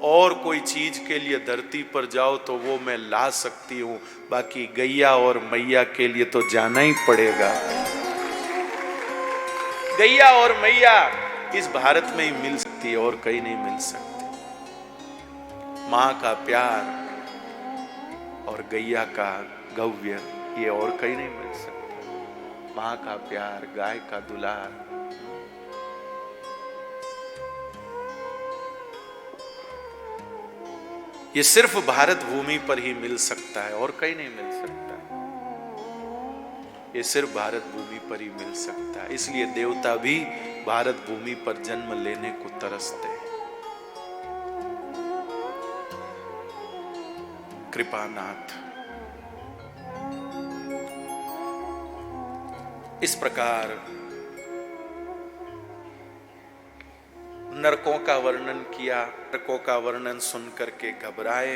और कोई चीज के लिए धरती पर जाओ तो वो मैं ला सकती हूं, बाकी गैया और मैया के लिए तो जाना ही पड़ेगा। गैया और मैया इस भारत में ही मिल सकती है और कहीं नहीं मिल सकती। मां का प्यार और गैया का गव्य ये और कहीं नहीं मिल सकता। मां का प्यार, गाय का दुलार, ये सिर्फ भारत भूमि पर ही मिल सकता है और कहीं नहीं मिल सकता। ये सिर्फ भारत भूमि पर ही मिल सकता है। इसलिए देवता भी भारत भूमि पर जन्म लेने को तरसते हैं। कृपानाथ। इस प्रकार नरकों का वर्णन किया। नरकों का वर्णन सुनकर के घबराए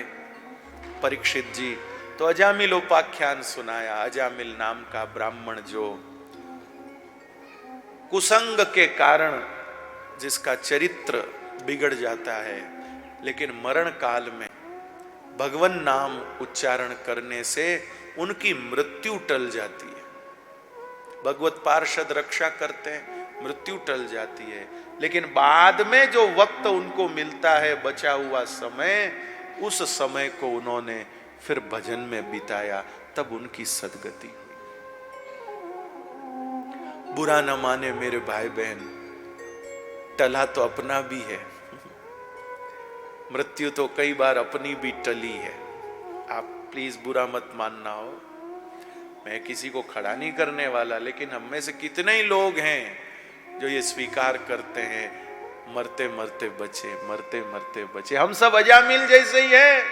परीक्षित जी, तो अजामिल उपाख्यान सुनाया। अजामिल नाम का ब्राह्मण जो कुसंग के कारण जिसका चरित्र बिगड़ जाता है, लेकिन मरण काल में भगवान नाम उच्चारण करने से उनकी मृत्यु टल जाती है। भगवत पार्षद रक्षा करते हैं, मृत्यु टल जाती है, लेकिन बाद में जो वक्त उनको मिलता है बचा हुआ समय, उस समय को उन्होंने फिर भजन में बिताया, तब उनकी सदगति हुई। बुरा न माने मेरे भाई बहन, टला तो अपना भी है, मृत्यु तो कई बार अपनी भी टली है। आप प्लीज बुरा मत मानना हो, मैं किसी को खड़ा नहीं करने वाला, लेकिन हम में से कितने ही लोग हैं जो ये स्वीकार करते हैं मरते मरते बचे, मरते मरते बचे। हम सब अजामिल जैसे ही हैं,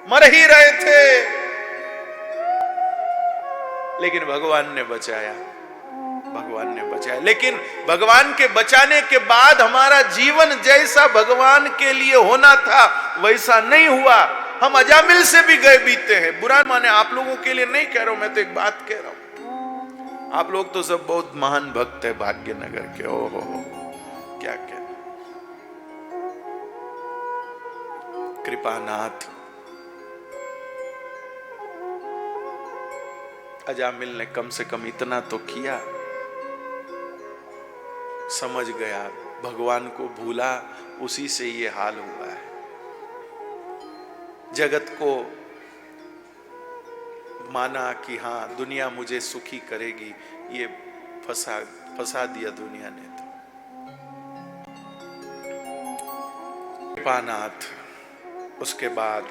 मर ही रहे थे, लेकिन भगवान ने बचाया, भगवान ने बचाया। लेकिन भगवान के बचाने के बाद हमारा जीवन जैसा भगवान के लिए होना था वैसा नहीं हुआ। हम अजामिल से भी गए बीते हैं। बुरा माने, आप लोगों के लिए नहीं कह रहा हूं, मैं तो एक बात कह रहा हूं। आप लोग तो सब बहुत महान भक्त है भाग्यनगर के। ओ हो क्या कहना। कृपानाथ। अजामिल ने कम से कम इतना तो किया, समझ गया, भगवान को भूला, उसी से ये हाल हुआ है। जगत को माना कि हाँ दुनिया मुझे सुखी करेगी, ये फंसा दिया दुनिया ने। तो कृपानाथ। उसके बाद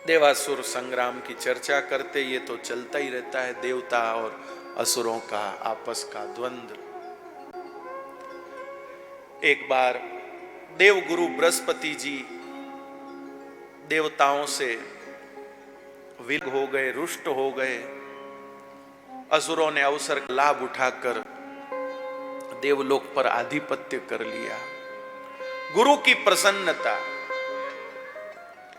देवासुर संग्राम की चर्चा करते, ये तो चलता ही रहता है, देवता और असुरों का आपस का द्वंद्व। एक बार देवगुरु बृहस्पति जी देवताओं से विलग हो गए, रुष्ट हो गए। असुरों ने अवसर का लाभ उठाकर देवलोक पर आधिपत्य कर लिया। गुरु की प्रसन्नता,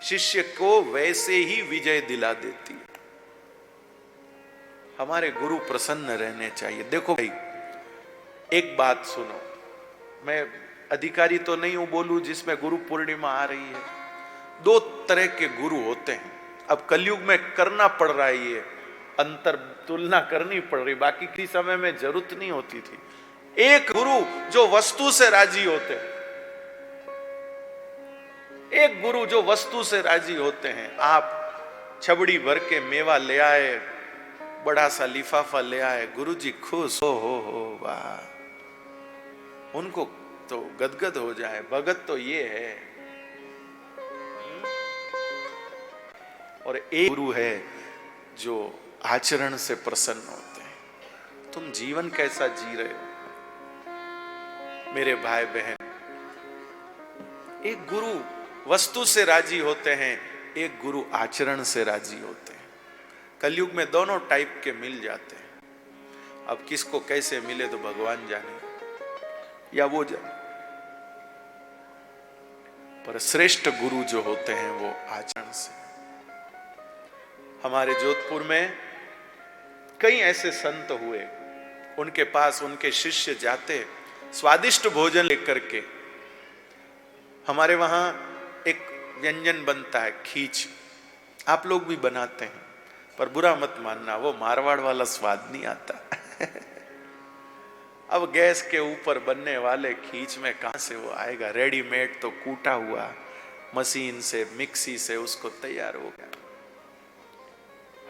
शिष्य को वैसे ही विजय दिला देती है। हमारे गुरु प्रसन्न रहने चाहिए। देखो भाई, एक बात सुनो, मैं अधिकारी तो नहीं हूं बोलूं जिसमें गुरु पूर्णिमा आ रही है। दो तरह के गुरु होते हैं। अब कलयुग में करना पड़ रहा है, ये अंतर तुलना करनी पड़ रही, बाकी किसी समय में जरूरत नहीं होती थी। एक गुरु जो वस्तु से राजी होते हैं, एक गुरु जो वस्तु से राजी होते हैं। आप छबड़ी भर के मेवा ले आए, बड़ा सा लिफाफा ले आए, गुरुजी खुश हो वाह, उनको तो गदगद हो जाए। भगत तो ये है। और एक गुरु है जो आचरण से प्रसन्न होते हैं। तुम जीवन कैसा जी रहे हो मेरे भाई बहन? एक गुरु वस्तु से राजी होते हैं, एक गुरु आचरण से राजी होते हैं। कलयुग में दोनों टाइप के मिल जाते हैं। अब किसको कैसे मिले तो भगवान जाने या वो जाने, पर श्रेष्ठ गुरु जो होते हैं वो आचरण से। हमारे जोधपुर में कई ऐसे संत हुए, उनके पास उनके शिष्य जाते स्वादिष्ट भोजन लेकर के। हमारे वहां एक व्यंजन बनता है खीच, आप लोग भी बनाते हैं, पर बुरा मत मानना, वो मारवाड़ वाला स्वाद नहीं आता। अब गैस के ऊपर बनने वाले खींच में कहां से वो आएगा? रेडीमेड तो कूटा हुआ मशीन से, मिक्सी से उसको तैयार हो गया।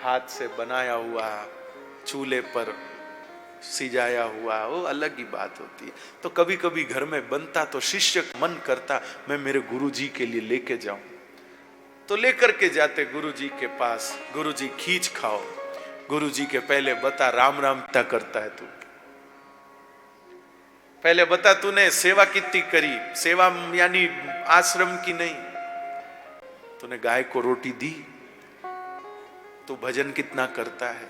हाथ से बनाया हुआ, चूल्हे पर सिजाया हुआ, वो अलग ही बात होती है। तो कभी कभी घर में बनता तो शिष्य का मन करता मैं मेरे गुरुजी के लिए लेके जाऊं, तो लेकर के जाते गुरुजी के पास। गुरुजी खींच खाओ। गुरुजी के पहले बता राम राम क्या करता है तू, पहले बता तूने सेवा कितनी करी, सेवा यानी आश्रम की नहीं, तूने गाय को रोटी दी, तू भजन कितना करता है,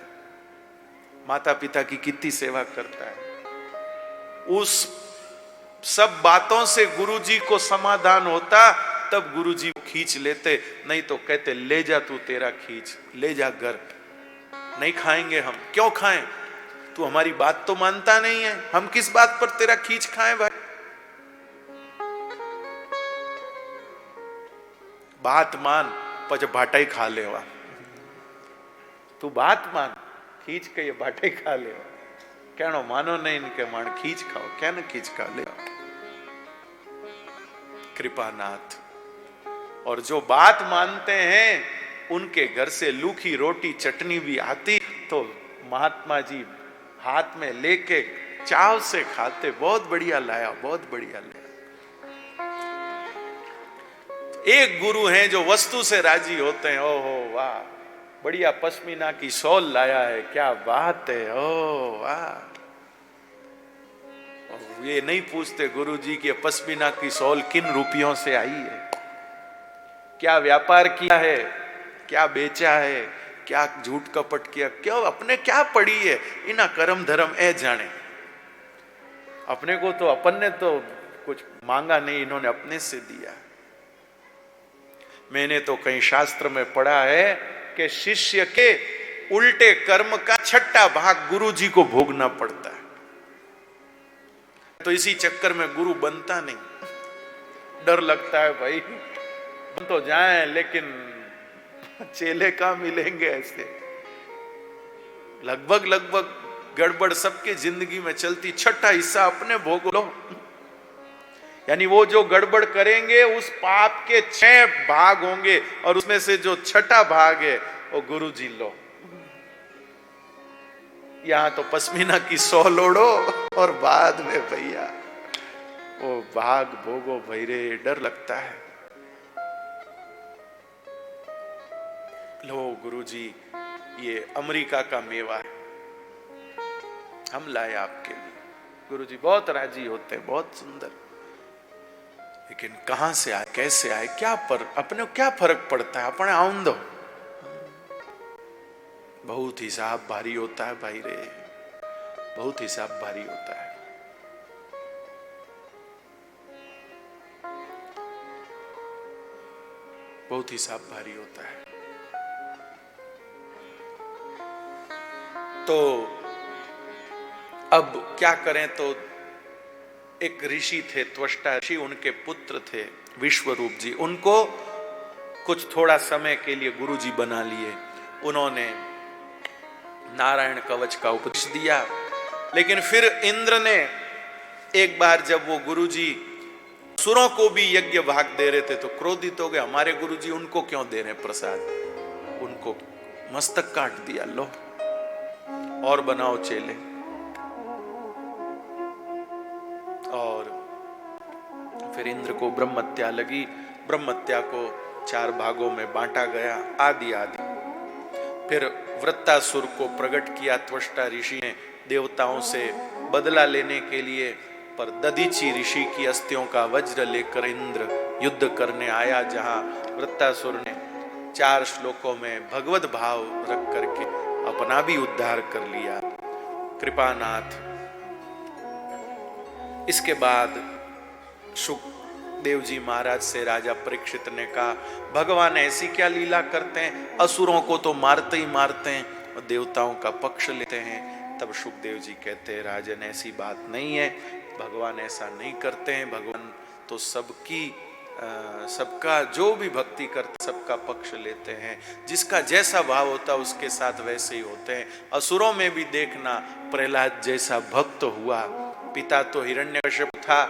माता पिता की कितनी सेवा करता है। उस सब बातों से गुरुजी को समाधान होता, तब गुरुजी खींच लेते, नहीं तो कहते ले जा तू तेरा खींच, ले जा घर, नहीं खाएंगे हम। क्यों खाएं? तू हमारी बात तो मानता नहीं है, हम किस बात पर तेरा खींच खाएं भाई? बात मान पच भाटा खा लेवा, तू बात मान, खींच के ये भाटे खा लेवा। कहनो मानो नहीं इनके मान खींच खाओ, क्या न खींच खा ले। कृपानाथ। और जो बात मानते हैं उनके घर से लूखी रोटी चटनी भी आती तो महात्मा जी हाथ में लेके चाव से खाते, बहुत बढ़िया लाया, बहुत बढ़िया लाया। एक गुरु हैं जो वस्तु से राजी होते हैं। ओहो वाह, बढ़िया पश्मीना की शॉल लाया है, क्या बात है, ओ वाह। ये नहीं पूछते गुरुजी की पश्मीना की शॉल किन रुपयों से आई है, क्या व्यापार किया है, क्या बेचा है, क्या झूठ कपट किया, क्यों अपने क्या पड़ी है, इना कर्म धर्म ए जाने। अपने को तो अपन ने तो कुछ मांगा नहीं, इन्होंने अपने से दिया। मैंने तो कहीं शास्त्र में पढ़ा है कि शिष्य के उल्टे कर्म का छठा भाग गुरुजी को भोगना पड़ता है। तो इसी चक्कर में गुरु बनता नहीं, डर लगता है भाई बन तो जाए लेकिन चेले कहां मिलेंगे। ऐसे लगभग गड़बड़ सबके जिंदगी में चलती, छठा हिस्सा अपने भोग लो। यानी वो जो गड़बड़ करेंगे उस पाप के 6 भाग होंगे और उसमें से जो छठा भाग है वो गुरुजी लो। यहां तो पश्मीना की 100 लोड़ो और बाद में भैया वो भाग भोगो भैरे, डर लगता है। लो गुरुजी, ये अमेरिका का मेवा है, हम लाए आपके लिए। गुरुजी बहुत राजी होते हैं, बहुत सुंदर, लेकिन कहां से आए, कैसे आए, क्या पर अपने क्या फर्क पड़ता है, अपने आउन दो। बहुत हिसाब भारी होता है भाई रे, बहुत हिसाब भारी होता है। बहुत हिसाब भारी होता है। तो अब क्या करें, तो एक ऋषि थे, त्वष्टा ऋषि, उनके पुत्र थे विश्वरूप जी, उनको कुछ थोड़ा समय के लिए गुरुजी बना लिए। उन्होंने नारायण कवच का उपदेश दिया, लेकिन फिर इंद्र ने एक बार जब वो गुरुजी असुरों को भी यज्ञ भाग दे रहे थे तो क्रोधित हो गए, हमारे गुरुजी उनको क्यों दे रहे प्रसाद, उनको मस्तक काट दिया, लो और बनाओ चेले। और फिर इंद्र को ब्रह्मत्या लगी, ब्रह्मत्या को 4 भागों में बांटा गया, आदि आदि। फिर वृत्तासुर को प्रकट किया त्वष्टा ऋषि ने देवताओं से बदला लेने के लिए, पर दधीची ऋषि की अस्थियों का वज्र लेकर इंद्र युद्ध करने आया, जहां वृत्तासुर ने 4 श्लोकों में भगवत भाव रख करके अपना भी उद्धार कर लिया। कृपानाथ। इसके बाद सुखदेव जी महाराज से राजा परीक्षित ने कहा, भगवान ऐसी क्या लीला करते हैं, असुरों को तो मारते ही मारते हैं और देवताओं का पक्ष लेते हैं। तब सुखदेव जी कहते हैं, राजन ऐसी बात नहीं है, भगवान ऐसा नहीं करते हैं, भगवान तो सबका जो भी भक्ति करते सबका पक्ष लेते हैं, जिसका जैसा भाव होता उसके साथ वैसे ही होते हैं। असुरों में भी देखना प्रहलाद जैसा भक्त हुआ। पिता तो हिरण्यकश्यप था,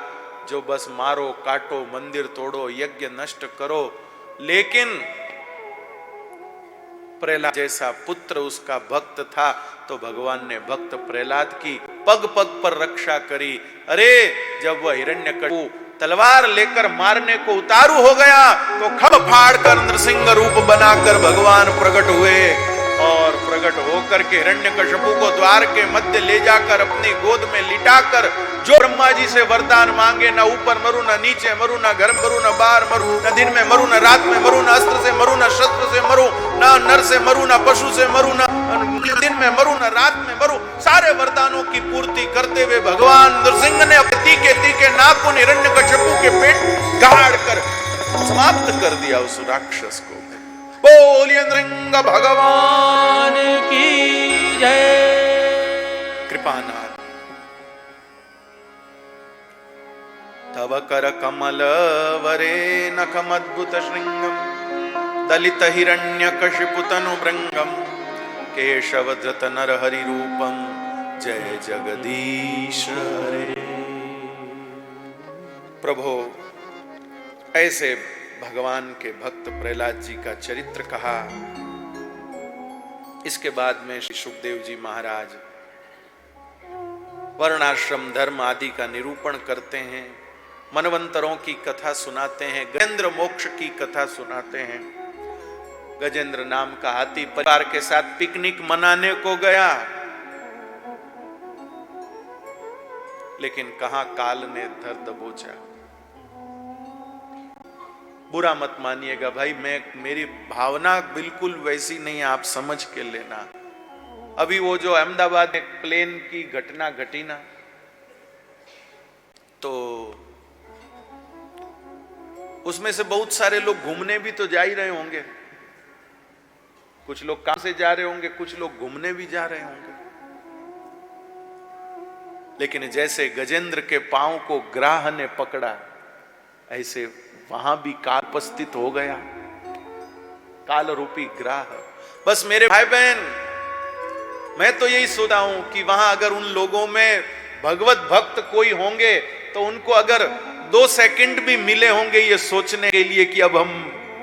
जो बस मारो काटो मंदिर तोड़ो यज्ञ नष्ट करो, लेकिन प्रहलाद जैसा पुत्र उसका भक्त था, तो भगवान ने भक्त प्रहलाद की पग पग पर रक्षा करी। अरे जब वह हिरण्यकश्यप तलवार लेकर मारने को उतारू हो गया तो खब फाड़ कर नृसिंह रूप बनाकर भगवान प्रकट हुए, और प्रकट होकर के हिरण्यकश्यप को द्वार के मध्य ले जाकर अपनी गोद में लिटाकर जो ब्रह्मा जी से वरदान मांगे, न ऊपर मरू, न नीचे मरू, न घर मरू, न बाहर मरू, न दिन में मरू, न रात में मरू, न अस्त्र से मरू, न शस्त्र से मरू, न नर से मरू, न पशु से मरू, न दिन में मरू, न रात में मरू, सारे वरदानों की पूर्ति करते हुए भगवान नृसिंह ने अपने तीखे तीखे नाखून हिरण्यकश्यप के पेट गाड़ कर समाप्त कर दिया उस राक्षस को। बोलिए नृसिंह भगवान की जय। कृपानाथ। तव कर कमल वरे नखमद्भुत श्रृंगम दलित हिरण्यकशिपु तनुभृंगम केशव धृत नर हरि रूपम जय जगदीश हरे। प्रभो, ऐसे भगवान के भक्त प्रहलाद जी का चरित्र कहा। इसके बाद में श्री सुखदेव जी महाराज वर्णाश्रम धर्म आदि का निरूपण करते हैं, मनवंतरों की कथा सुनाते हैं, गजेंद्र मोक्ष की कथा सुनाते हैं। गजेंद्र नाम का हाथी परिवार के साथ पिकनिक मनाने को गया, लेकिन कहां काल ने धर दबोचा। बुरा मत मानिएगा भाई, मेरी भावना बिल्कुल वैसी नहीं है, आप समझ के लेना। अभी वो जो अहमदाबाद में प्लेन की घटना घटी ना, तो उसमें से बहुत सारे लोग घूमने भी तो जा ही रहे होंगे, कुछ लोग काम से जा रहे होंगे, कुछ लोग घूमने भी जा रहे होंगे, लेकिन जैसे गजेंद्र के पांव को ग्राह ने पकड़ा, ऐसे वहां भी काल उपस्थित हो गया, काल रूपी ग्राह। बस मेरे भाई बहन, मैं तो यही सोचता हूं कि वहां अगर उन लोगों में भगवत भक्त कोई होंगे तो उनको अगर 2 सेकंड भी मिले होंगे ये सोचने के लिए कि अब हम